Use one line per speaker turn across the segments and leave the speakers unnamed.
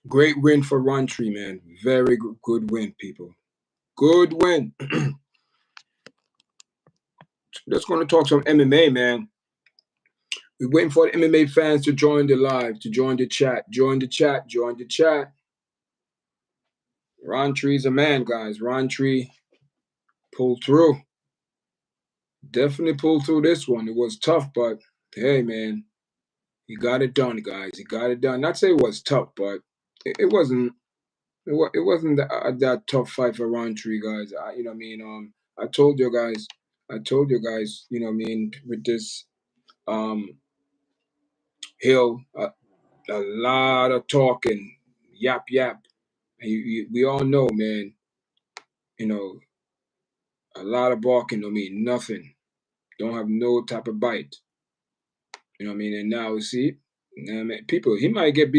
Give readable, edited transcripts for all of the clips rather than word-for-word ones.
Great win for Rountree, man. Very good win, people. Good win. Let's going to talk some MMA, man. We're waiting for the MMA fans to join the live, to join the chat. Join the chat. Join the chat. Rountree's a man, guys. Rountree pulled through. Definitely pulled through this one. It was tough, but hey, man, he got it done, guys. He got it done. Not say it was tough, but it wasn't. It wasn't that tough fight for Rountree, guys. You know what I mean? I told you guys. You know what I mean? With this Hill, a lot of talking, yap yap. And we all know, man. You know, a lot of barking don't mean nothing. Don't have no type of bite. You know what I mean? And now see, people, he might get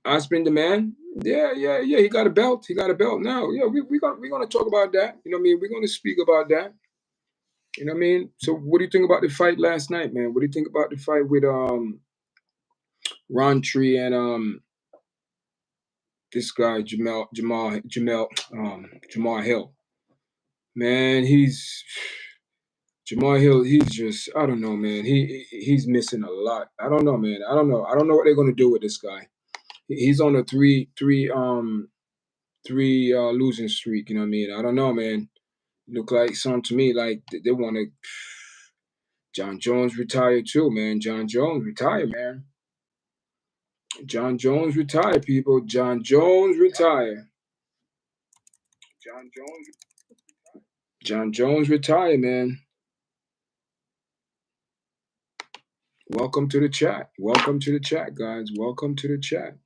Aspen the man. Yeah. He got a belt. He got a belt now. Yeah, we're gonna talk about that. You know what I mean? We're gonna speak about that. You know what I mean? So what do you think about the fight last night, man? What do you think about the fight with Rountree and this guy Jamal Hill? Man, Jamal Hill, he's just, I don't know, man. He's missing a lot. I don't know, man. I don't know. I don't know what they're gonna do with this guy. He's on a three losing streak. You know what I mean? I don't know, man. Look like something to me like they want to. John Jones retired too, man. John Jones retired, man. John Jones retired, people. John Jones retired. John Jones retired, man. Welcome to the chat. Welcome to the chat, guys. Welcome to the chat.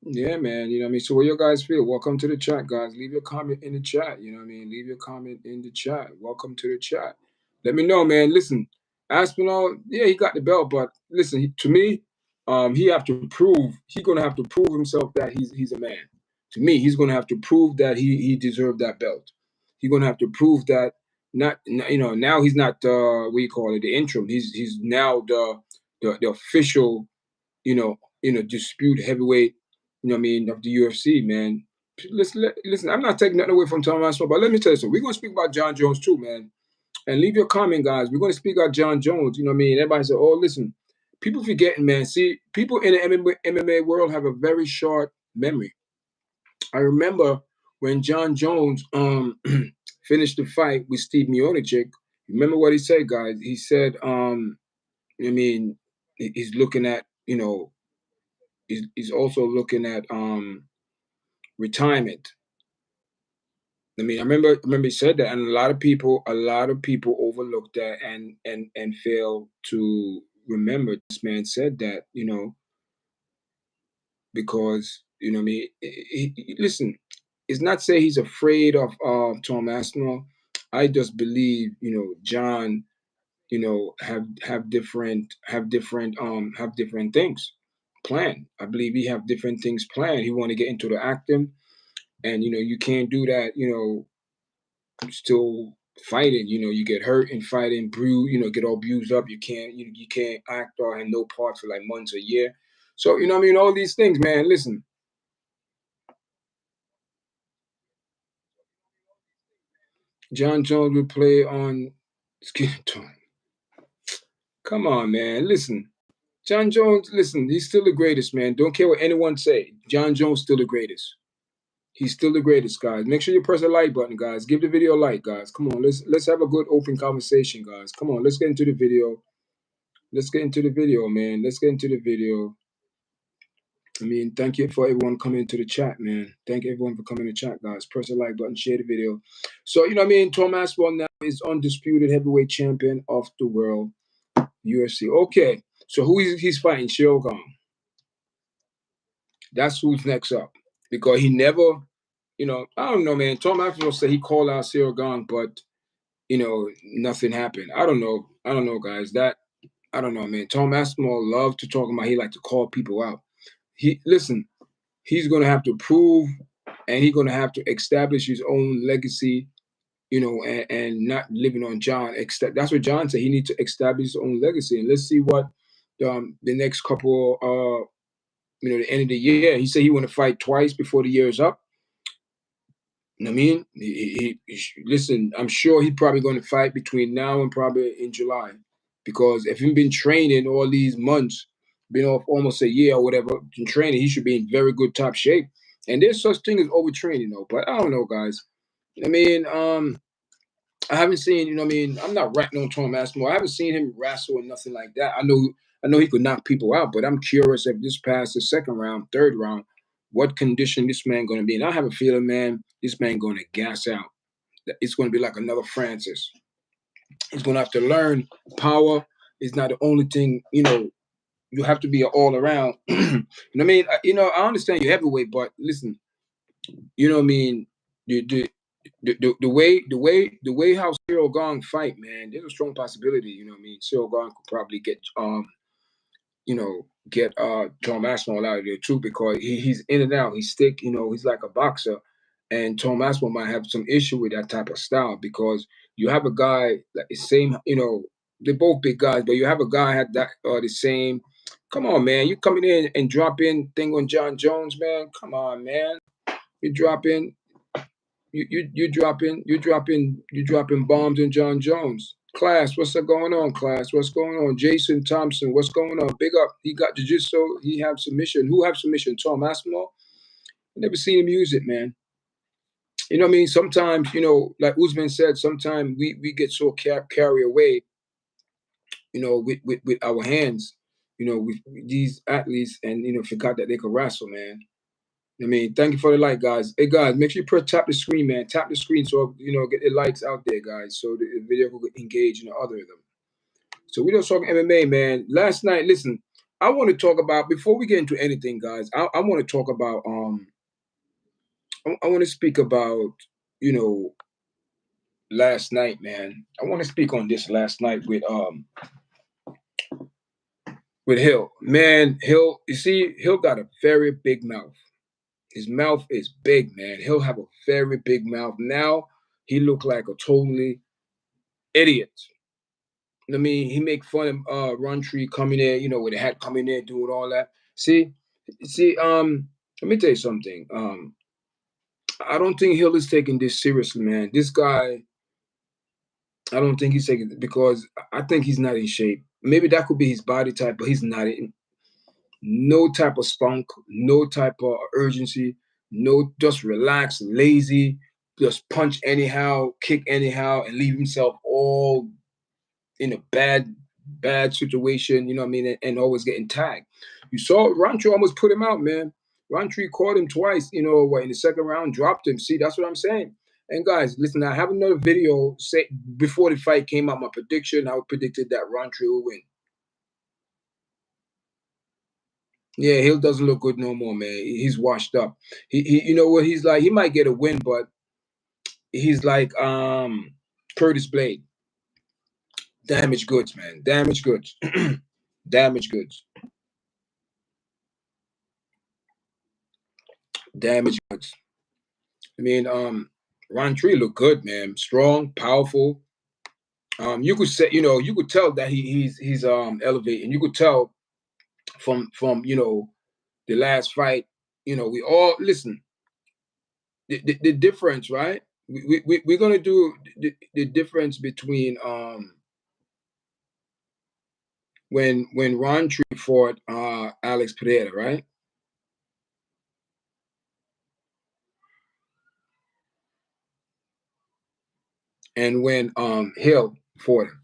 Yeah, man. You know what I mean? So what you guys feel? Welcome to the chat, guys. Leave your comment in the chat. You know what I mean? Leave your comment in the chat. Welcome to the chat. Let me know, man. Listen, Aspinall, yeah, he got the belt, but listen, to me, he's gonna have to prove himself that he's a man. To me, he's gonna have to prove that he deserved that belt. He's gonna have to prove that now he's not the interim. He's now the official, dispute heavyweight, you know what I mean, of the UFC, man. Listen, I'm not taking nothing away from Tom Aspinall, but let me tell you something. We're gonna speak about John Jones too, man. And leave your comment, guys. We're going to speak about John Jones. You know what I mean? Everybody said, oh, listen, people forgetting, man. See, people in the MMA world have a very short memory. I remember when John Jones finished the fight with Steve Miocic. Remember what he said, guys? He said, I mean, he's looking at, he's also looking at retirement. I mean, I remember he said that, and a lot of people overlooked that and fail to remember this man said that, because you know what I mean. Listen, it's not say he's afraid of Tom Aspinall. I just believe John, have different things planned. I believe he have different things planned. He want to get into the acting, and you can't do that. Still fighting, you get hurt and fighting, get all bruised up. You can't act or have no part for like months or year. So you know what I mean, all these things, man. Listen, John Jones would play on skin tone. Come on, man. Listen, John Jones. Listen, he's still the greatest, man. Don't care what anyone say. John Jones still the greatest. He's still the greatest, guys. Make sure you press the like button, guys. Give the video a like, guys. Come on, let's have a good open conversation, guys. Come on, let's get into the video. Let's get into the video, man. Let's get into the video. I mean, thank you for everyone coming to the chat, man. Thank everyone for coming to chat, guys. Press the like button, share the video. So, you know what I mean? Tom Aspinall now is undisputed heavyweight champion of the world, UFC. Okay, so he's fighting? Shogun. That's who's next up. Because he never, I don't know, man. Tom Aspinall said he called out Shogun, but, nothing happened. I don't know, guys. I don't know, man. Tom Aspinall loved to talk about, he like to call people out. He's gonna have to prove and he's gonna have to establish his own legacy, and not living on John. That's what John said. He needs to establish his own legacy, and let's see what the next couple, the end of the year. He said he want to fight twice before the year is up. You know what I mean? Listen, I'm sure he's probably going to fight between now and probably in July, because if he's been training all these months, been off almost a year or whatever in training, he should be in very good top shape. And there's such thing as overtraining, though. But I don't know, guys. I mean, I haven't seen, I'm not ratting on Tom Aspinall. I haven't seen him wrestle or nothing like that. I know he could knock people out, but I'm curious if this past the second round, third round, what condition this man going to be. And I have a feeling, man, this man going to gas out. It's going to be like another Francis. He's going to have to learn power is not the only thing, you have to be an all around. I mean? I understand you're heavyweight, but listen, you know what I mean? The way how Cyril Gong fight, man, there's a strong possibility. You know what I mean? Cyril Gong could probably get Tom Aspinall out of there too, because he's in and out. He's thick. He's like a boxer, and Tom Aspinall might have some issue with that type of style, because you have a guy like the same. They're both big guys, but you have a guy had that the same. Come on, man! You coming in and dropping thing on John Jones, man? Come on, man! You dropping. You dropping bombs in John Jones. Class, what's going on, Class? What's going on? Jason Thompson, what's going on? Big up. He got jiu-jitsu. He have submission. Who have submission? Tom Aspinall? I never seen him use it, man. You know what I mean? Sometimes, like Usman said, sometimes we get so carried away, with our hands, with these athletes, and, forgot that they could wrestle, man. I mean, thank you for the like, guys. Hey, guys, make sure you tap the screen, man. Tap the screen so, get the likes out there, guys, so the video will engage in the other of them. So we don't talk MMA, man. Last night, listen, I want to talk about, before we get into anything, guys, I want to talk about, I want to speak about, last night, man. I want to speak on this last night with Hill. Man, Hill, you see, Hill got a very big mouth. His mouth is big, man. He'll have a very big mouth. Now he look like a totally idiot. I mean, he make fun of Rountree coming in, with a hat coming in, doing all that. See, let me tell you something. I don't think Hill is taking this seriously, man. This guy, I don't think he's taking it, because I think he's not in shape. Maybe that could be his body type, but he's not in. No type of spunk, no type of urgency, no, just relax, lazy, just punch anyhow, kick anyhow, and leave himself all in a bad situation, you know what I mean, and always getting tagged. You saw Rountree almost put him out, man. Rountree caught him twice, in the second round, dropped him. See, that's what I'm saying. And guys, listen, I have another video say before the fight came out, my prediction. I predicted that Rountree will win. Yeah, Hill doesn't look good no more, man. He's washed up. He you know what he's like? He might get a win, but he's like Curtis Blade. Damaged goods, man. Damaged goods. Damaged goods. Damaged goods. I mean, Rountree looked good, man. Strong, powerful. You could say, you could tell that he's elevating. You could tell from the last fight. We all listen. The difference, right? We're gonna do the difference between when Rountree fought Alex Pereira, right? And when Hill fought him.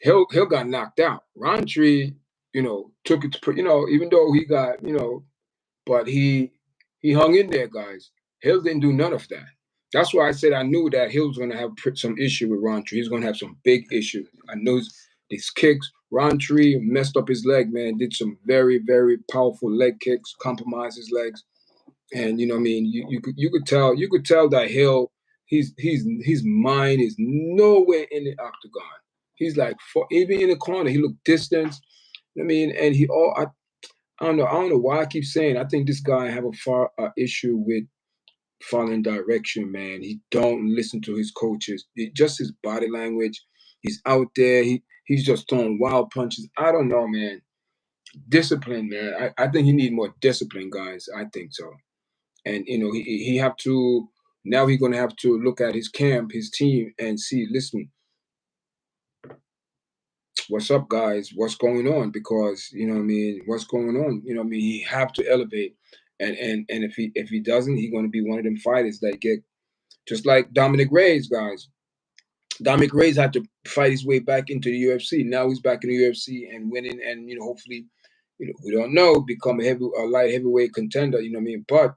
Hill got knocked out. Rountree, took it to, even though he got, but he hung in there, guys. Hill didn't do none of that. That's why I said I knew that Hill was going to have some issue with Rountree. He's going to have some big issues. I knew these kicks. Rountree messed up his leg, man. Did some very, very powerful leg kicks, compromised his legs. And you know what I mean, you could tell that Hill, his mind is nowhere in the octagon. He's like, even in the corner, he looked distant. I mean, and I don't know why I keep saying. I think this guy have a far issue with following direction, man. He don't listen to his coaches. Just his body language. He's out there. He's just throwing wild punches. I don't know, man. Discipline, man. I think he need more discipline, guys. I think so. And he have to now. He's gonna have to look at his camp, his team, and see. Listen, what's up, guys? What's going on? Because what I mean, what's going on? What I mean, he have to elevate. And if he doesn't, he's gonna be one of them fighters that get just like Dominic Reyes, guys. Dominic Reyes had to fight his way back into the UFC. Now he's back in the UFC and winning, and hopefully, we don't know, become a light heavyweight contender. You know what I mean? But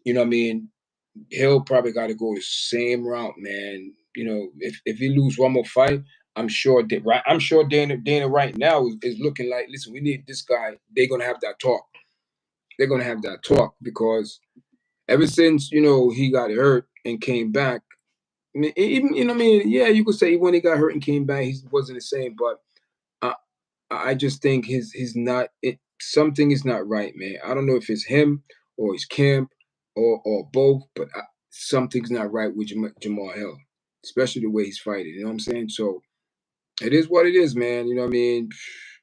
what I mean, he'll probably got to go the same route, man. If he lose one more fight, I'm sure I'm sure Dana right now is looking like, listen, we need this guy. They're gonna have that talk. They're gonna have that talk because ever since he got hurt and came back. I mean, even I mean, yeah, you could say when he got hurt and came back, he wasn't the same. But I, I just think he's not. Something is not right, man. I don't know if it's him or his camp or both, but something's not right with Jamal Hill, especially the way he's fighting. You know what I'm saying? So it is what it is, man. You know what I mean?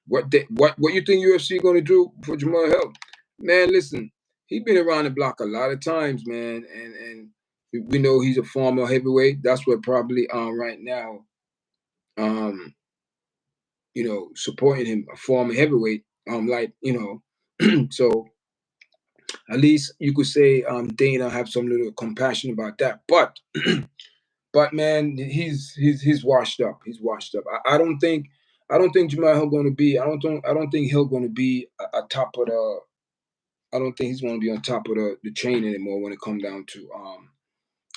What you think UFC going to do for Jamal Hill? Man, listen, he been around the block a lot of times, man, and we know he's a former heavyweight. That's what probably right now um supporting him, a former heavyweight, so at least you could say Dana have some little compassion about that. But man, he's washed up. He's washed up. I don't think Jamal Hill going to be. I don't think Hill going to be a top of the. I don't think he's going to be on top of the chain anymore when it comes down to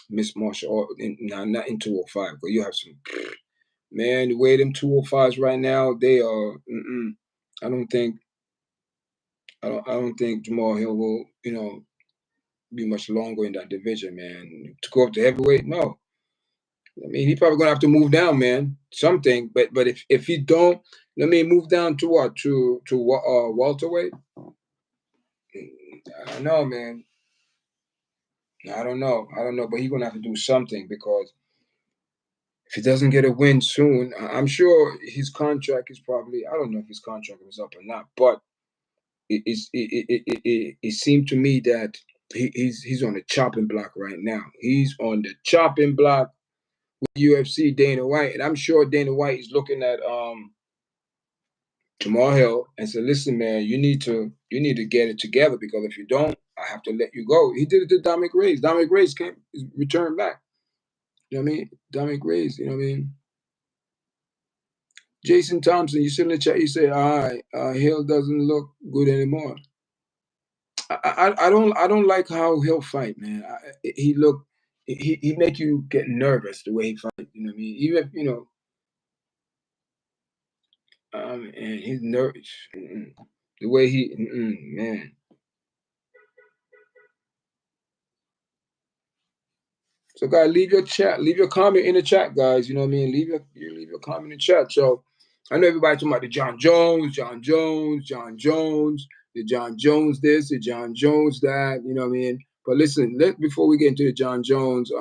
Miss Marshall or not in 205. But you have some man. The way them 205s right now, they are. I don't think. I don't think Jamal Hill will be much longer in that division, man. To go up to heavyweight, no. I mean, he probably gonna have to move down, man. Something, but if he don't, let me move down to what to welterweight. I don't know, man. I don't know. I don't know, but he's gonna have to do something because if he doesn't get a win soon, I'm sure his contract is probably. I don't know if his contract is up or not, but it seemed to me that he's on the chopping block right now. He's on the chopping block with UFC Dana White, and I'm sure Dana White is looking at Jamal Hill and said, "Listen, man, you need to get it together because if you don't, I have to let you go." He did it to Dominic Reyes. Dominic Reyes came returned back. You know what I mean? Dominic Reyes. You know what I mean? Jason Thompson, you sit in the chat. You say, "All right, Hill doesn't look good anymore." I don't like how he'll fight, man. He make you get nervous the way he fight. You know what I mean? Even if and his nerves, the way man. So, guys, leave your comment in the chat, guys. You know what I mean? Leave your comment in the chat. So, I know everybody talking about the John Jones, the John Jones this, the John Jones that. You know what I mean? But listen, before we get into the John Jones,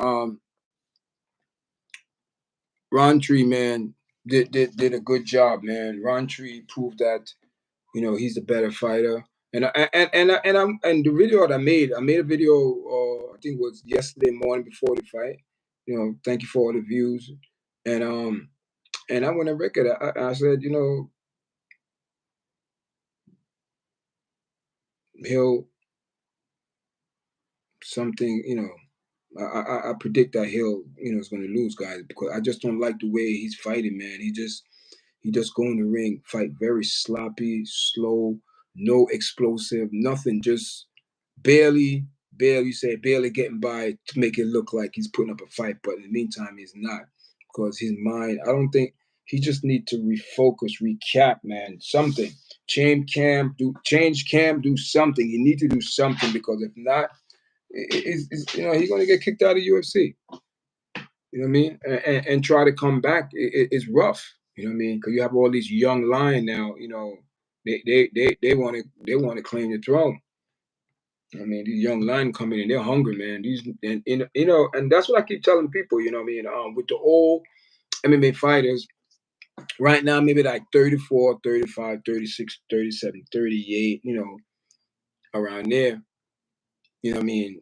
Rountree, man, did a good job, man. Rountree proved that he's a better fighter. And the video that I made a video. I think it was yesterday morning before the fight. Thank you for all the views. And I went on record. I said, he'll something. I predict that he'll is going to lose, guys, because I just don't like the way he's fighting, man. He just go in the ring, fight very sloppy, slow, no explosive, nothing, just barely getting by to make it look like he's putting up a fight. But in the meantime, he's not because his mind. I don't think he just need to refocus, recap, man. Something change cam, do something. He need to do something because if not, he's gonna get kicked out of UFC. You know what I mean? And try to come back. It's rough. You know what I mean? Because you have all these young lion now. They want to claim the throne. I mean, these young lions coming in, they're hungry, man. These and and that's what I keep telling people. You know what I mean? With the old MMA fighters right now, maybe like 34, 35, 36, 37, 38. Around there. You know what I mean?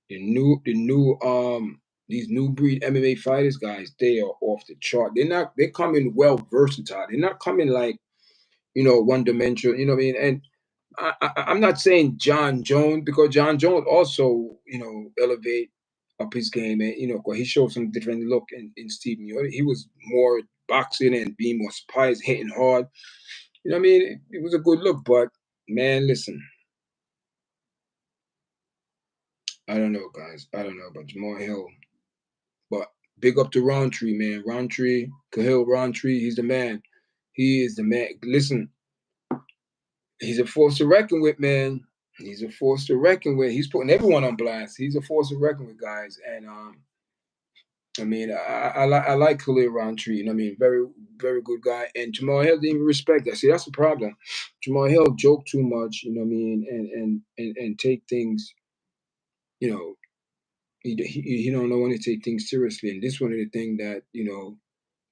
The new these new breed MMA fighters, guys, they are off the chart. They're coming well versatile. They're not coming like, one dimensional, you know what I mean? And I'm not saying John Jones, because John Jones also, elevate up his game, and 'cause he showed some different look in Stephen. He was more boxing and being more surprised, hitting hard. You know what I mean? It was a good look, but man, listen, I don't know, guys. I don't know about Jamal Hill. But big up to Rountree, man. Rountree, Cahill Rountree, he's the man. He is the man. Listen, he's a force to reckon with, man. He's a force to reckon with. He's putting everyone on blast. He's a force to reckon with, guys. And I mean, I like Khalil Rountree. You know what I mean? Very, very good guy. And Jamal Hill didn't even respect that. See, that's the problem. Jamal Hill joked too much. You know what I mean? And take things. You know, he don't know when to take things seriously. And this one of the things that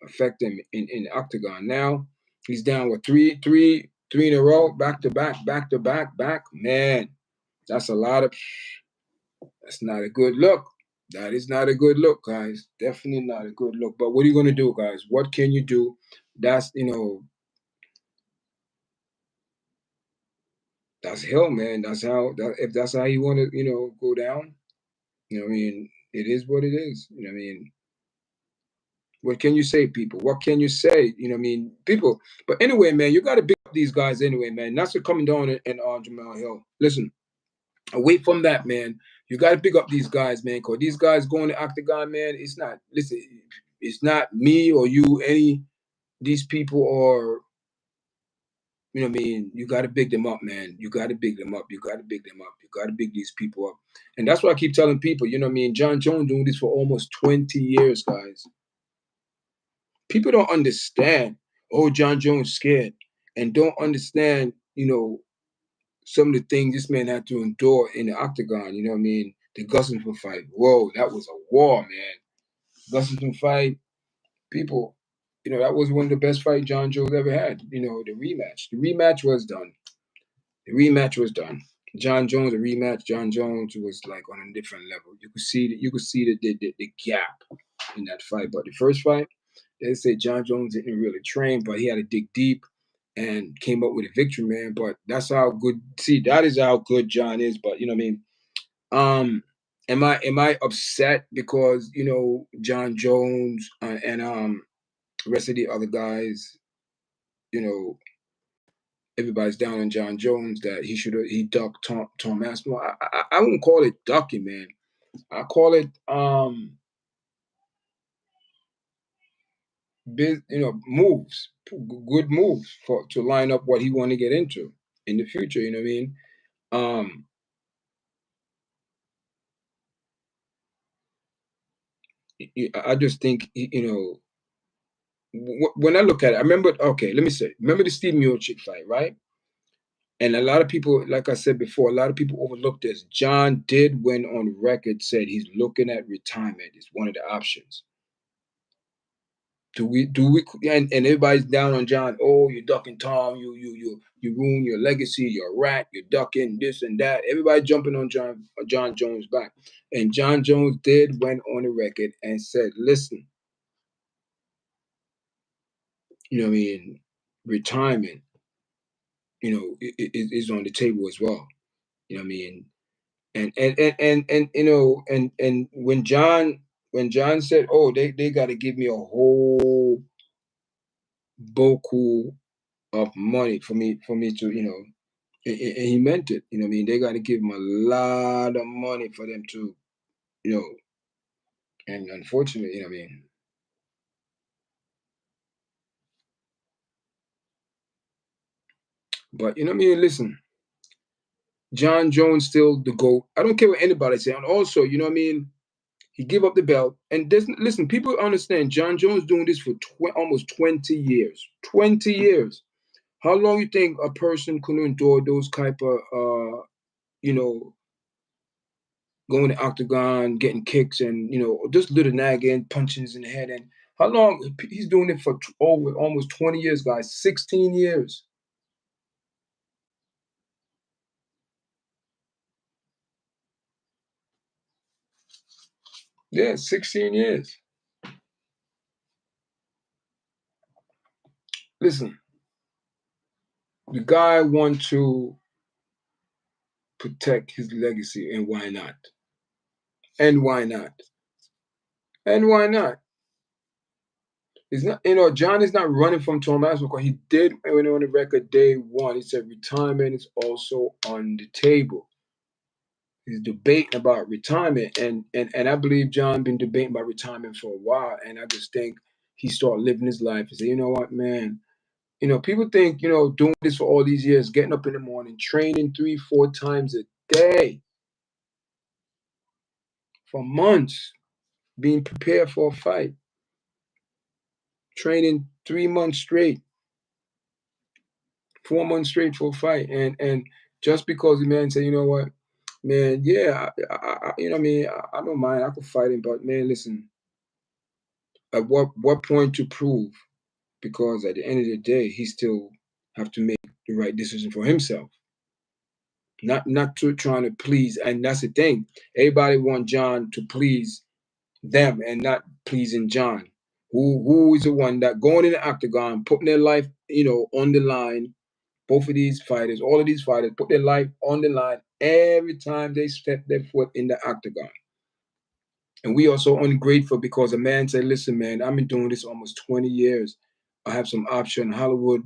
affect him in the octagon. Now he's down with three in a row, back to back, back to back, back. Man, that's a lot of. That's not a good look. That is not a good look, guys. Definitely not a good look. But what are you gonna do, guys? What can you do? That's that's Hill, man. If that's how you want to go down. What I mean? It is what it is. What I mean? What can you say, people? What can you say? What I mean? People. But anyway, man, you got to pick up these guys anyway, man. That's what coming down and on Jamal Hill. Listen, away from that, man, you got to pick up these guys, man, because these guys going to octagon, man, it's not, listen, it's not me or you, these people are, what I mean? You got to big them up, man. You got to big them up. You got to big them up. You got to big these people up. And that's why I keep telling people, what I mean? John Jones doing this for almost 20 years, guys. People don't understand. Oh, John Jones scared, and don't understand. Some of the things this man had to endure in the octagon. You know what I mean? The Gustafsson fight. Whoa, that was a war, man. Gustafsson fight. People, that was one of the best fights John Jones ever had. The rematch. The rematch was done. The rematch was done. John Jones, the rematch. John Jones was like on a different level. You could see that. You could see the gap in that fight. But the first fight, they say John Jones didn't really train, but he had to dig deep and came up with a victory, man. But that's how good. See, that is how good John is. But you know what I mean. Am I upset because John Jones and the rest of the other guys, you know, everybody's down on John Jones that he ducked Tom Aspinall. I wouldn't call it ducking, man. I call it moves, good moves to line up what he want to get into in the future. You know what I mean? Um, I just think when I look at it, I remember. Okay, let me say, remember the Steve Miocic fight, right? And a lot of people, like I said before, a lot of people overlook this. John did, when on record, said he's looking at retirement. It's one of the options. Do we and everybody's down on John. Oh, you're ducking Tom. You ruin your legacy. You're a rat. You're ducking this and that. Everybody jumping on John Jones' back. And John Jones did went on the record and said, listen, what I mean, retirement, is on the table as well. You know what I mean? And and when John said, oh, they got to give me a whole boku of money for me to and he meant it. You know what I mean? They got to give him a lot of money for them to you know and unfortunately, what I mean. But what I mean, listen, John Jones still the GOAT. I don't care what anybody say. And also, what I mean, he give up the belt. And listen, people understand John Jones doing this for almost 20 years. 20 years. How long you think a person could endure those type of you know, going to octagon, getting kicks, and just little nagging, punches in the head? And how long he's doing it for over almost 20 years, guys, 16 years. Yeah, 16 years. Listen, the guy wants to protect his legacy, and why not? And why not? And why not? It's not, John is not running from Tom Aspinall because he did when on the record day one. He said retirement is also on the table. He's debating about retirement, and I believe John been debating about retirement for a while, and I just think he started living his life and say, you know what, man. People think, doing this for all these years, getting up in the morning, training 3, 4 times a day for months, being prepared for a fight, training 3 months straight, 4 months straight for a fight, and just because the man say, you know what, man, yeah, I mean, I don't mind, I could fight him, but man, listen, at what point to prove? Because at the end of the day, he still have to make the right decision for himself, not to trying to please. And that's the thing. Everybody want John to please them and not pleasing John, who is the one that going in the octagon, putting their life, on the line. Both of these fighters, all of these fighters, put their life on the line every time they step their foot in the octagon. And we are so ungrateful because a man said, listen, man, I've been doing this almost 20 years. I have some option, Hollywood,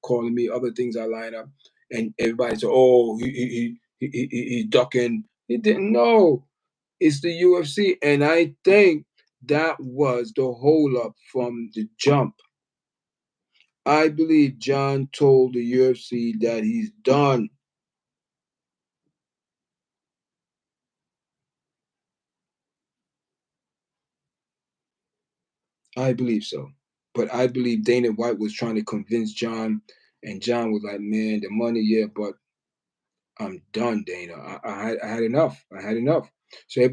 calling me, other things I line up. And everybody said, oh, he's ducking. He didn't know. It's the UFC. And I think that was the hold up from the jump. I believe John told the UFC that he's done. I believe so. But I believe Dana White was trying to convince John, and John was like, man, the money, yeah, but I'm done, Dana. I had enough. I had enough. So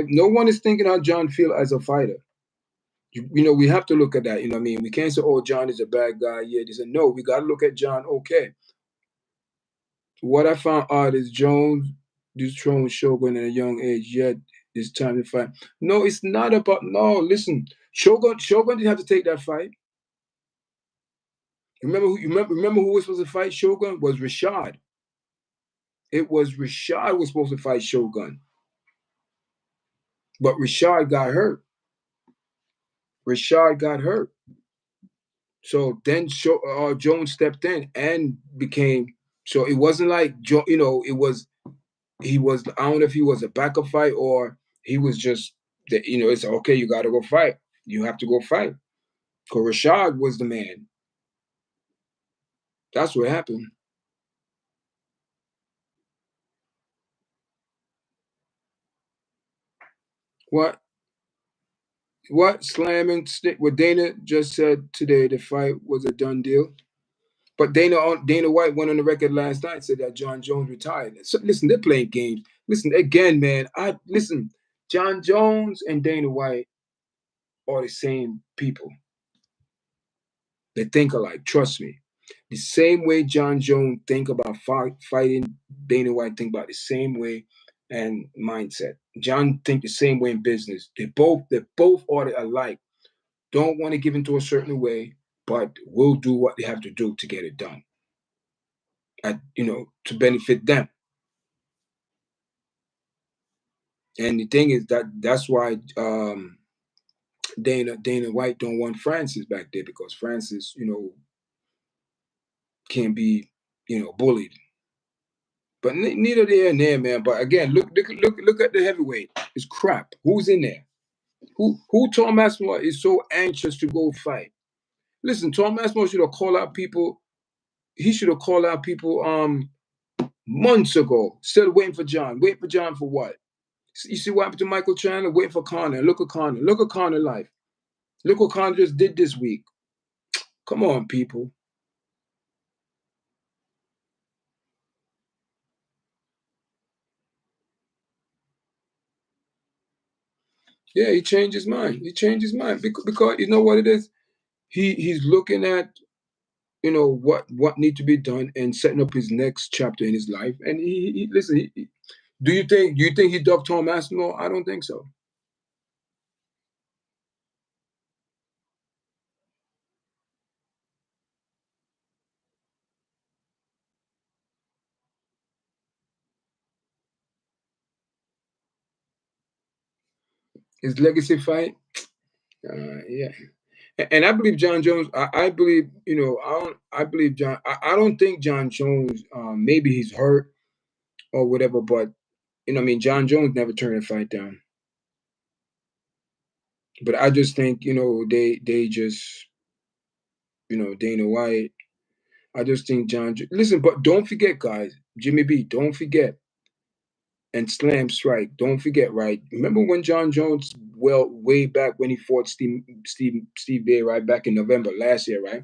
no one is thinking how John feel as a fighter. We have to look at that. I mean? We can't say, oh, John is a bad guy. Yeah, they said, no, we got to look at John. Okay. What I found odd is Jones dethroned Shogun at a young age, yet it's time to fight. No, it's not about, no, listen. Shogun didn't have to take that fight. Remember who was supposed to fight Shogun? Was Rashad. It was Rashad was supposed to fight Shogun. But Rashad got hurt. Rashad got hurt. So then Jones stepped in and became, so it wasn't like, it was, I don't know if he was a backup fight or he was just, it's okay, you got to go fight. You have to go fight. Because Rashad was the man. That's what happened. What? What slamming stick? What Dana just said today, the fight was a done deal. But Dana White went on the record last night and said that John Jones retired. So listen, they're playing games. Listen again, man. Listen. John Jones and Dana White are the same people. They think alike. Trust me. The same way John Jones think about fighting, Dana White think about the same way and mindset. John think the same way in business. They both are alike. Don't want to give into a certain way, but will do what they have to do to get it done. To benefit them. And the thing is that's why Dana White don't want Francis back there because Francis, can be, bullied. But neither there and there, man. But again, look at the heavyweight. It's crap. Who's in there? Who Tom Aspinall is so anxious to go fight? Listen, Tom Aspinall should have called out people. He should have called out people months ago. Instead of waiting for John. Waiting for John for what? You see what happened to Michael Chandler? Waiting for Conor. Look at Conor. Look at Conor life. Look what Conor just did this week. Come on, people. Yeah, he changed his mind. He changed his mind because you know what it is. He's looking at what need to be done and setting up his next chapter in his life. And he listen. Do you think he dubbed Tom Aspinall? I don't think so. His legacy fight. Yeah. And I believe John Jones. I believe I don't. I believe John. I don't think John Jones. Maybe he's hurt or whatever, but I mean, John Jones never turned a fight down. But I just think they just Dana White. I just think Listen, but don't forget, guys. Jimmy B. Don't forget and Slam Strike. Don't forget, right? Remember when John Jones? Well, way back when he fought Steve Bay, right back in November last year, right?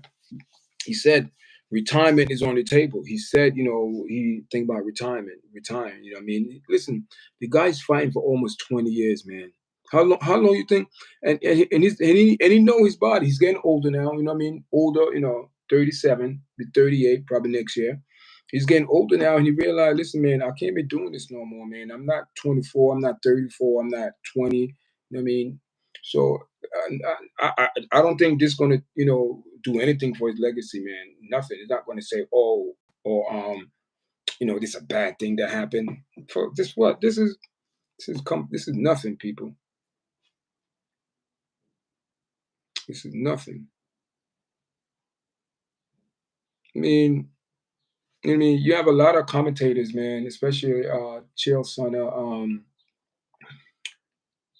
He said retirement is on the table. He said, he think about retiring. You know what I mean? Listen, the guy's fighting for almost 20 years, man. How long you think? And he know his body. He's getting older now, you know what I mean? Older, 37, be 38 probably next year. He's getting older now and he realized, listen, man, I can't be doing this no more, man. I'm not 24, I'm not 34, I'm not 20. You know what I mean? So I don't think this gonna do anything for his legacy, man. Nothing. It's not gonna say, oh, or this is a bad thing that happened. For this, what this is nothing, people. This is nothing. I mean, you have a lot of commentators, man, especially Chael Sonnen,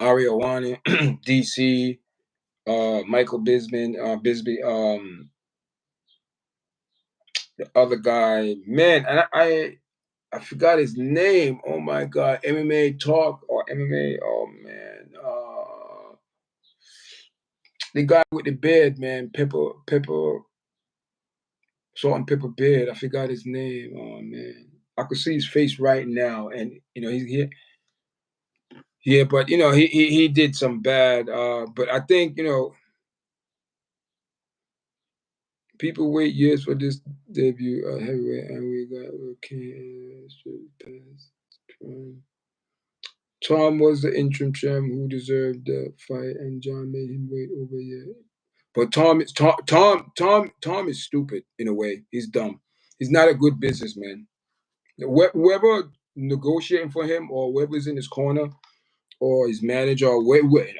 Ariawani, DC, Michael Bisbee, the other guy, man, and I forgot his name. Oh my God, MMA Talk or MMA. Oh man, the guy with the beard, man, Pepper, salt and pepper beard. I forgot his name. Oh man, I could see his face right now, and he's here. Yeah, but he did some bad. But I think people wait years for this debut heavyweight, and we got okay. Tom was the interim champ who deserved the fight, and John made him wait over a year. But Tom is stupid in a way. He's dumb. He's not a good businessman. Whoever negotiating for him or whoever's in his corner or his manager or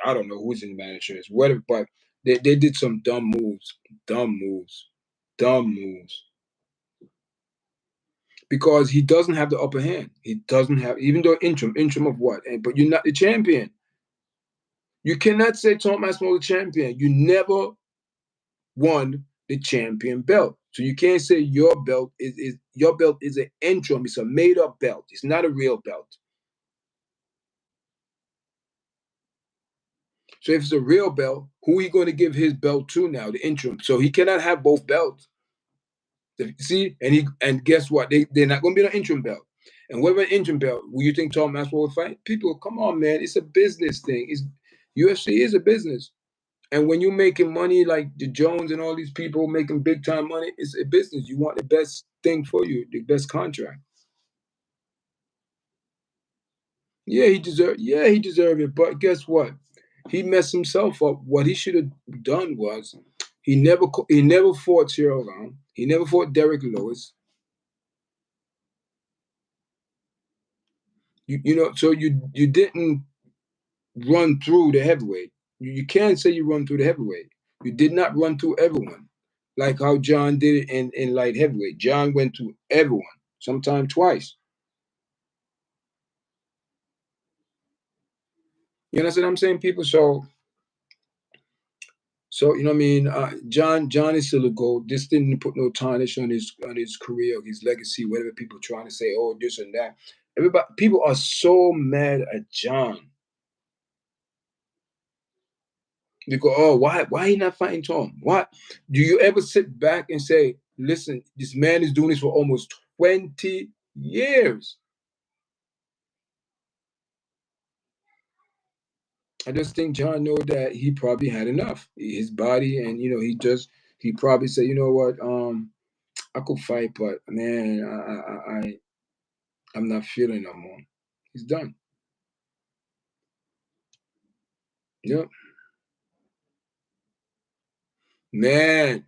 I don't know who's in the manager is whatever, but they did some dumb moves. Dumb moves. Dumb moves. Because he doesn't have the upper hand. He doesn't have even though interim of what? But you're not the champion. You cannot say Tom Aspinall the champion. You never won the champion belt. So you can't say your belt is an interim. It's a made up belt. It's not a real belt. So if it's a real belt, who are you going to give his belt to now? The interim. So he cannot have both belts. See, and guess what? They're not going to be an interim belt. And whatever interim belt, will you think Tom Aspinall would fight? People, come on, man. It's a business thing. UFC is a business. And when you're making money like the Jones and all these people making big time money, it's a business. You want the best thing for you, the best contract. Yeah, he deserved it. But guess what? He messed himself up. What he should have done was he never fought Cyril Gane. He never fought Derek Lewis. So you didn't run through the heavyweight. You can't say you run through the heavyweight. You did not run through everyone, like how John did it in light heavyweight. John went through everyone, sometimes twice. You understand what I'm saying, people? So you know what I mean. John is still a gold. This didn't put no tarnish on his career, his legacy, whatever people trying to say. Oh, this and that. People are so mad at John. They go, oh, why he not fighting Tom? Why do you ever sit back and say, listen, this man is doing this for almost 20 years. I just think John know that he probably had enough. His body, and he probably said, you know what, I could fight, but man, I'm not feeling no more. He's done. Yep, man.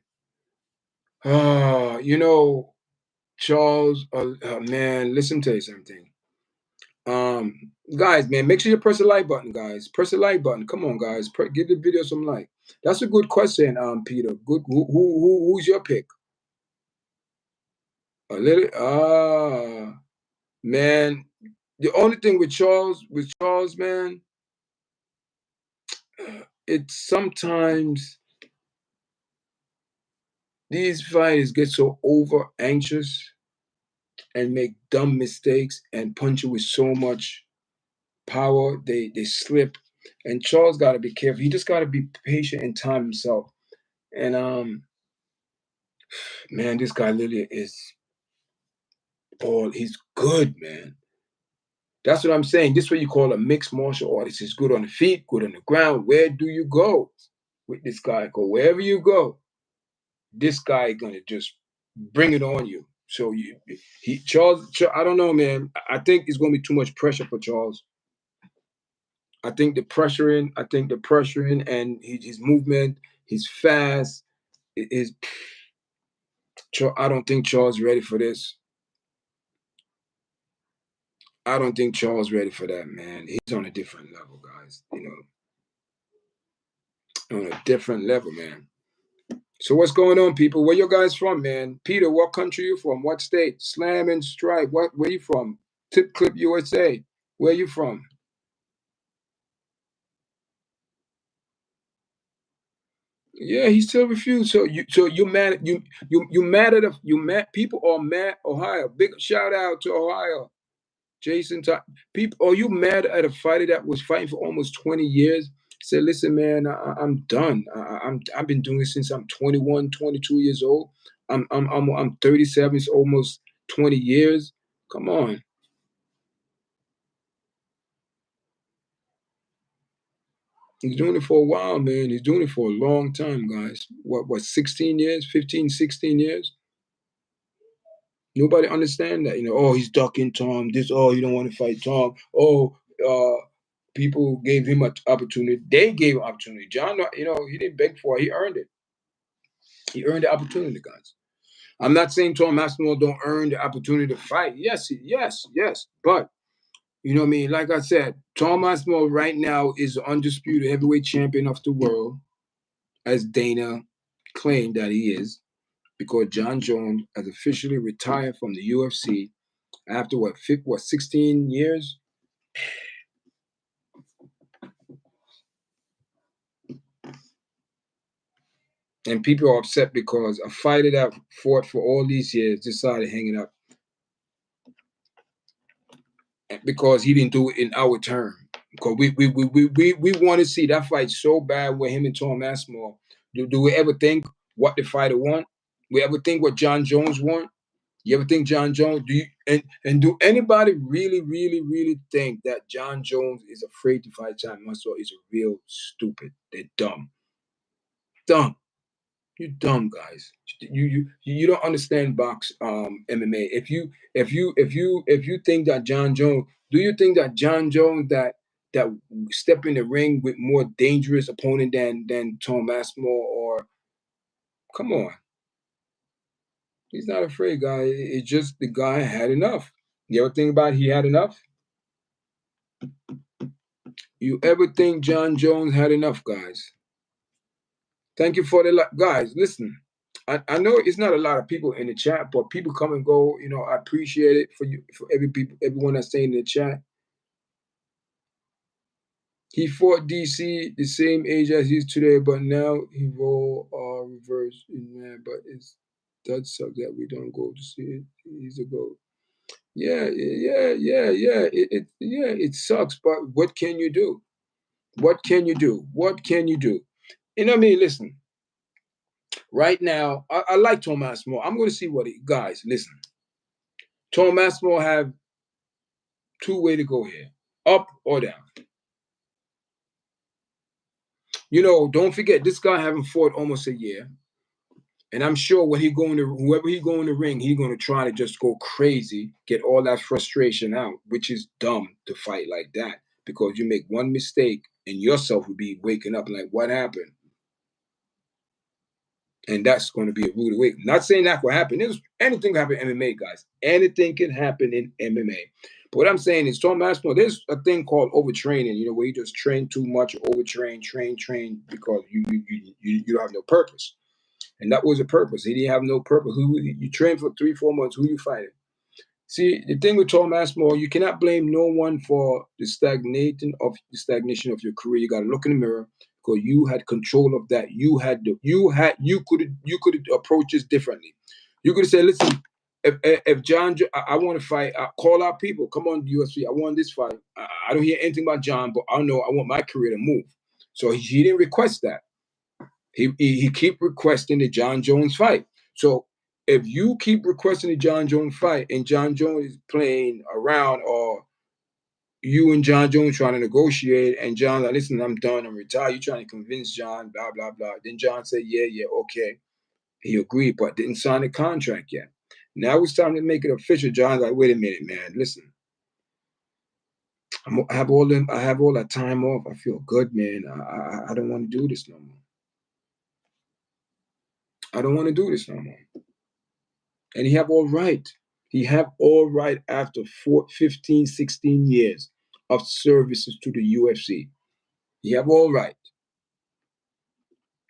You know, Charles. Man, listen to you something. Guys, man, make sure you press the like button, guys. Press the like button. Come on, guys. Give the video some like. That's a good question, Peter. Good. Who's your pick? A little. Man. The only thing with Charles, man, it's sometimes these fighters get so over anxious and make dumb mistakes and punch you with so much power, they slip. And Charles got to be careful. He just got to be patient and time himself. And man, this guy literally is all he's good, man. That's what I'm saying. This is what you call a mixed martial artist. He's good on the feet, good on the ground. Where do you go with this guy? Go wherever you go. This guy gonna just bring it on you. So Charles, I don't know, man. I think it's gonna be too much pressure for Charles. I think the pressuring and his movement, he's fast. Is I don't think Charles ready for this. I don't think Charles ready for that, man. He's on a different level, guys. On a different level, man. So what's going on, people? Where you guys from, man? Peter, what country you from? What state? Slam and Strike. Where you from? Tip Clip USA. Where you from? Yeah, he still refused. So you mad you mad at you mad people are mad Ohio. Big shout out to Ohio. Jason, people, are you mad at a fighter that was fighting for almost 20 years? Said, listen, man, I'm done. I've been doing this since I'm 21, 22 years old. I'm 37. It's almost 20 years. Come on, he's doing it for a while, man. He's doing it for a long time, guys. What 16 years, 15, 16 years? Nobody understand that. Oh, he's ducking Tom. This, oh, you don't want to fight Tom. Oh, people gave him an opportunity. They gave him opportunity. John, he didn't beg for it. He earned it. He earned the opportunity, guys. I'm not saying Tom Aspinall don't earn the opportunity to fight. Yes, yes. But you know what I mean? Like I said, Tom Aspinall right now is the undisputed heavyweight champion of the world, as Dana claimed that he is, because John Jones has officially retired from the UFC after what 16 years. And people are upset because a fighter that fought for all these years decided to hang it up because he didn't do it in our term. Because we want to see that fight so bad with him and Tom Aspinall. Do we ever think what the fighter want? We ever think what John Jones want? You ever think John Jones? Do you and do anybody really think that John Jones is afraid to fight Tom Aspinall? Is a real stupid. They're dumb. Dumb. You're dumb, guys. You don't understand MMA. If you think that John Jones, do you think that John Jones that step in the ring with more dangerous opponent than Tom Aspinall? Or come on, he's not afraid, guy. It's just the guy had enough. You ever think about he had enough? You ever think John Jones had enough, guys? Thank you for the guys. Listen, I know it's not a lot of people in the chat, but people come and go. I appreciate it for you, for everyone that's saying in the chat. He fought DC the same age as he is today, but now he roll reverse in man. But it's that sucks that we don't go to see it. He's a goat. Yeah. It sucks, but what can you do? What can you do? What can you do? You know what I mean? Listen, right now, I like Tom Aspinall. I'm going to see what guys, listen. Tom Aspinall have two way to go here, up or down. You know, don't forget this guy haven't fought almost a year. And I'm sure when he going to whoever he go in the ring, he gonna try to just go crazy, get all that frustration out, which is dumb to fight like that because you make one mistake and yourself will be waking up like, what happened? And that's going to be a rude awakening. Not saying that will happen. Anything can happen in MMA, guys. Anything can happen in MMA. But what I'm saying is, Tom Aspinall, there's a thing called overtraining. You know, where you just train too much, overtrain, train because you don't have no purpose. And that was a purpose. He didn't have no purpose. Who you train for 3-4 months? Who you fighting? See, the thing with Tom Aspinall, you cannot blame no one for the stagnation of your career. You got to look in the mirror because you had control of that. You could approach this differently. You could say, listen, if John, I want to fight, call out people. Come on, UFC. I want this fight. I don't hear anything about John, but I know I want my career to move. So he didn't request that. He keep requesting the John Jones fight. So if you keep requesting the John Jones fight and John Jones is playing around or you and John Jones trying to negotiate and John like, listen, I'm done, I'm retired. You trying to convince John, blah, blah, blah. Then John said, yeah, okay. He agreed, but didn't sign the contract yet. Now it's time to make it official. John's like, wait a minute, man. Listen, I have all that time off. I feel good, man. I don't want to do this no more. I don't want to do this no more. And he have all right. He have all right after 15, 16 years of services to the UFC. He have all right.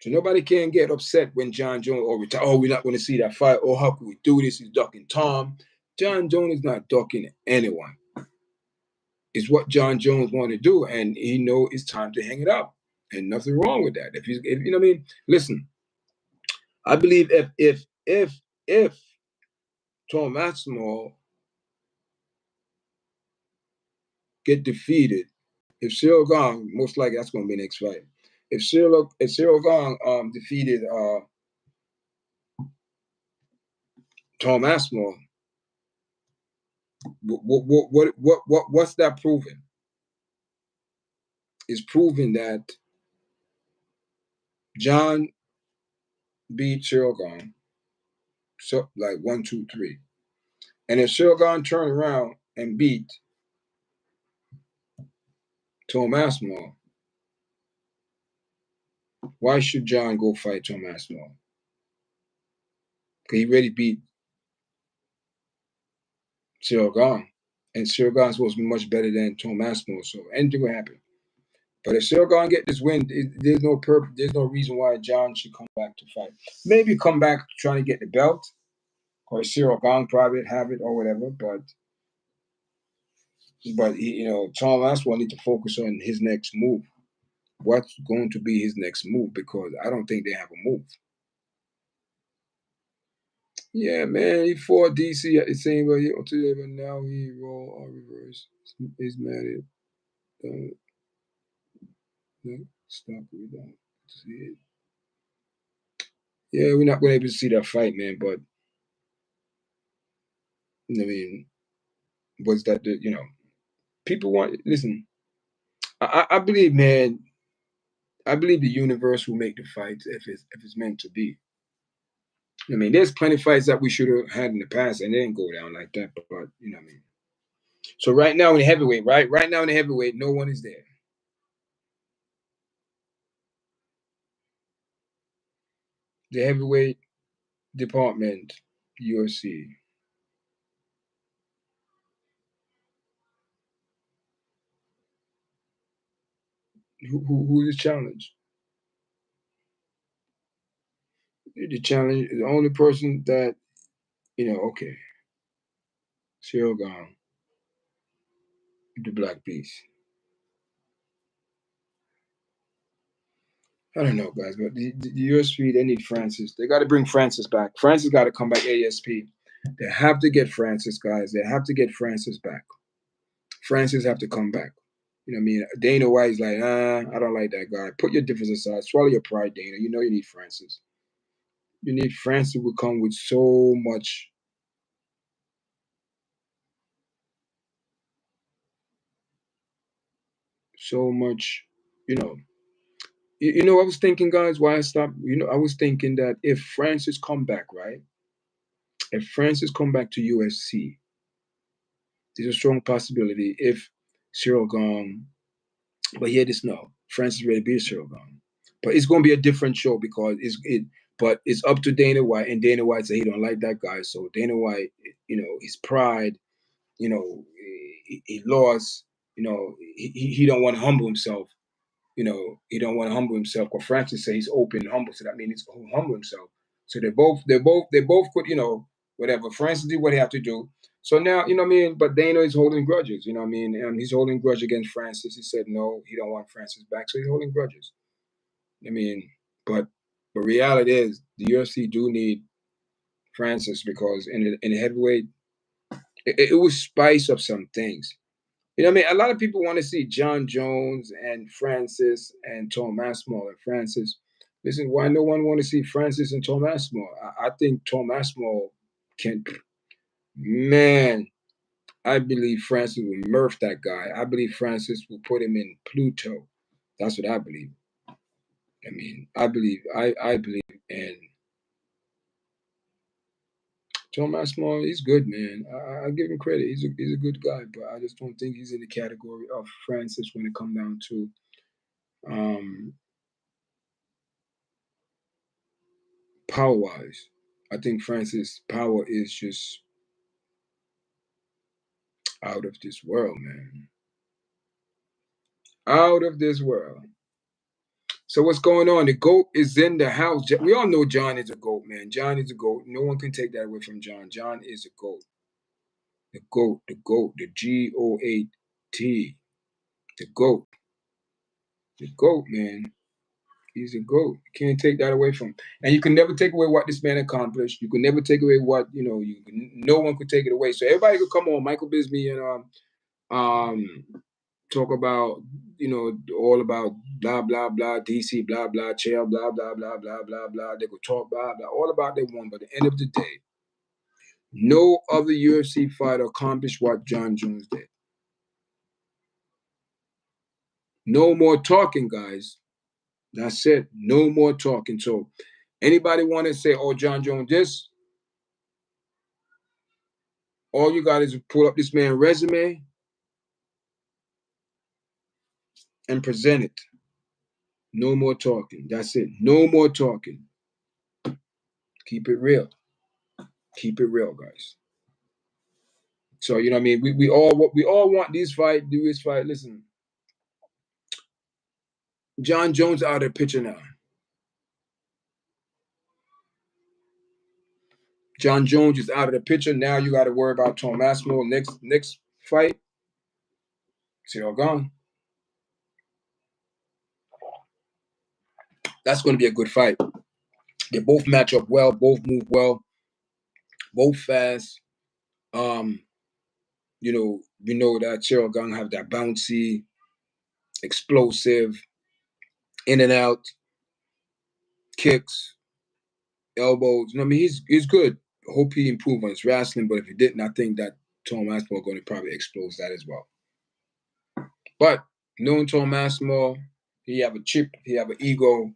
So nobody can get upset when John Jones retire. Oh, we're not going to see that fight. Oh, how can we do this? He's ducking Tom. John Jones is not ducking anyone. It's what John Jones want to do, and he know it's time to hang it up. And nothing wrong with that. If you know what I mean, listen. I believe if Tom Aspinall get defeated, if Cyril Gong, most likely that's going to be next fight. If Cyril Gong defeated Tom Aspinall, what's that proving? It's proving that John beat Cyril Gong, so like 1, 2, 3, and if Cyril Gong turn around and beat Tom Aspinall, why should John go fight Tom Aspinall? Because he already beat Cyril Gong, and Cyril Gong's supposed to be much better than Tom Aspinall, so anything will happen. But if Cyril Gong get this win, there's no purpose. There's no reason why John should come back to fight. Maybe come back trying to get the belt, or Cyril Gong probably have it or whatever. But Tom Aspinall need to focus on his next move. What's going to be his next move? Because I don't think they have a move. Yeah, man, he fought DC at the same way today, but now he roll or reverse. He's mad at stop. We don't see it. Yeah, we're not going to be able to see that fight, man. But I mean, was that people want? Listen, I believe, man. I believe the universe will make the fights if it's meant to be. I mean, there's plenty of fights that we should have had in the past, and they didn't go down like that. But you know what I mean. So right now in the heavyweight, right now in the heavyweight, no one is there. The heavyweight department, UFC. Who is the challenge? The challenge, the only person that okay, Cyril Gone, the Black Beast. I don't know, guys, but the UFC, they need Francis. They got to bring Francis back. Francis got to come back ASP. They have to get Francis, guys. They have to get Francis back. Francis have to come back. You know what I mean? Dana White's like, I don't like that guy. Put your difference aside. Swallow your pride, Dana. You know you need Francis. You need Francis will come with so much, you know, You know, I was thinking, guys, why I stopped. You know, I was thinking that if Francis come back, right? If Francis come back to UFC, there's a strong possibility if Cyril gone. But hear this now, Francis ready to be Cyril gone. But it's going to be a different show because it. But it's up to Dana White, and Dana White said he don't like that guy. So Dana White, you know, his pride, you know, he lost. You know, he don't want to humble himself. You know, he don't want to humble himself. Because Francis says he's open and humble, so that means he's humble himself. So they both could, you know, whatever. Francis did what he had to do. So now, you know what I mean? But Dana is holding grudges, you know what I mean? And he's holding grudge against Francis. He said no, he don't want Francis back. So he's holding grudges. I mean, but the reality is the UFC do need Francis because in the heavyweight, it will spice up some things. You know what I mean? A lot of people want to see John Jones and Francis and Tom Aspinall and Francis. Listen, why no one want to see Francis and Tom Aspinall? I think Tom Aspinall can, man, I believe Francis will murph that guy. I believe Francis will put him in Pluto. That's what I believe. I mean, I believe, and Tom Aspinall, he's good, man. I give him credit. He's a good guy, but I just don't think he's in the category of Francis when it comes down to um, power wise. I think Francis' power is just out of this world, man. Out of this world. So what's going on? The GOAT is in the house. We all know John is a GOAT, man. John is a GOAT. No one can take that away from John. John is a GOAT. The GOAT, the GOAT, the GOAT. The GOAT. The GOAT, man. He's a GOAT. You can't take that away from him. And you can never take away what this man accomplished. You can never take away what, you know, no one could take it away. So everybody could come on, Michael Bisbee and talk about, you know, all about blah blah blah DC blah blah chair blah blah blah blah blah blah. They could talk blah blah all about they won, but at the end of the day, no other UFC fighter accomplished what John Jones did. No more talking, guys. That's it. No more talking. So anybody want to say, oh, John Jones this? All you got is pull up this man's resume and present it. No more talking. That's it. No more talking. Keep it real. Keep it real, guys. So you know what I mean. We all want this fight, do this fight. Listen, John Jones out of the picture now. John Jones is out of the picture now. You got to worry about Tom Aspinall next fight. It's all gone. That's going to be a good fight. They both match up well. Both move well. Both fast. Um, you know, we know that Cheryl Gunn have that bouncy, explosive, in and out kicks, elbows. You know, I mean, he's good. Hope he improved on his wrestling, but if he didn't, I think that Tom Aspinall going to probably expose that as well. But knowing Tom Aspinall, he have a chip, he have an ego.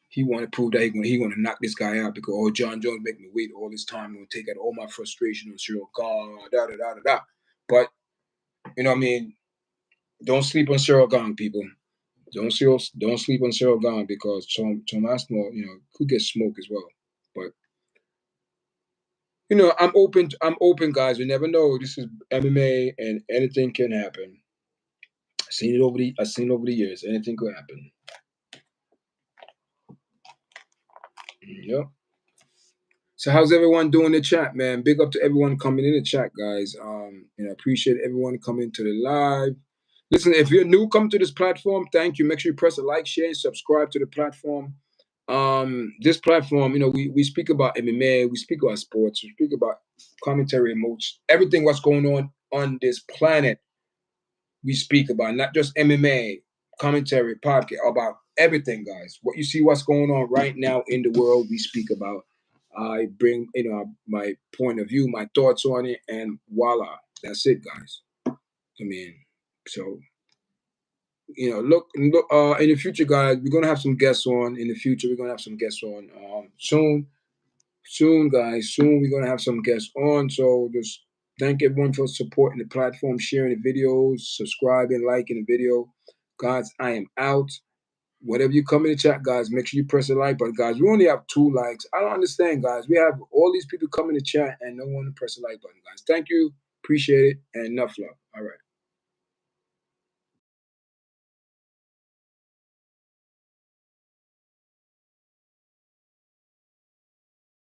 He want to prove that he going to knock this guy out because John Jones make me wait all this time. I'm going to take out all my frustration on Cyril Gahn, da da da da da. But you know what I mean. Don't sleep on Cyril Gahn, people. Don't sleep on Cyril Gahn because Tom Aspinall, you know, could get smoked as well. But you know, I'm open. I'm open, guys. You never know. This is MMA, and anything can happen. I've seen it over the years. Anything could happen. Yep. So how's everyone doing in the chat, man? Big up to everyone coming in the chat, guys. You know, appreciate everyone coming to the live. Listen, if you're new, come to this platform. Thank you. Make sure you press a like, share, and subscribe to the platform. This platform, you know, we speak about MMA, we speak about sports, we speak about commentary, emotes, everything what's going on this planet. We speak about not just MMA, commentary, podcast, about everything, guys. What you see, what's going on right now in the world, we speak about. I bring, you know, my point of view, my thoughts on it, and voila, that's it, guys. I mean, so You know, look in the future, guys. We're gonna have some guests on in the future. We're gonna have some guests on soon, guys. Soon we're gonna have some guests on. So just thank everyone for supporting the platform, sharing the videos, subscribing, liking the video. Guys, I am out. Whatever you come in the chat, guys, make sure you press the like button. Guys, we only have 2 likes. I don't understand, guys. We have all these people come in the chat and no one to press the like button, guys. Thank you. Appreciate it. And enough love. All right.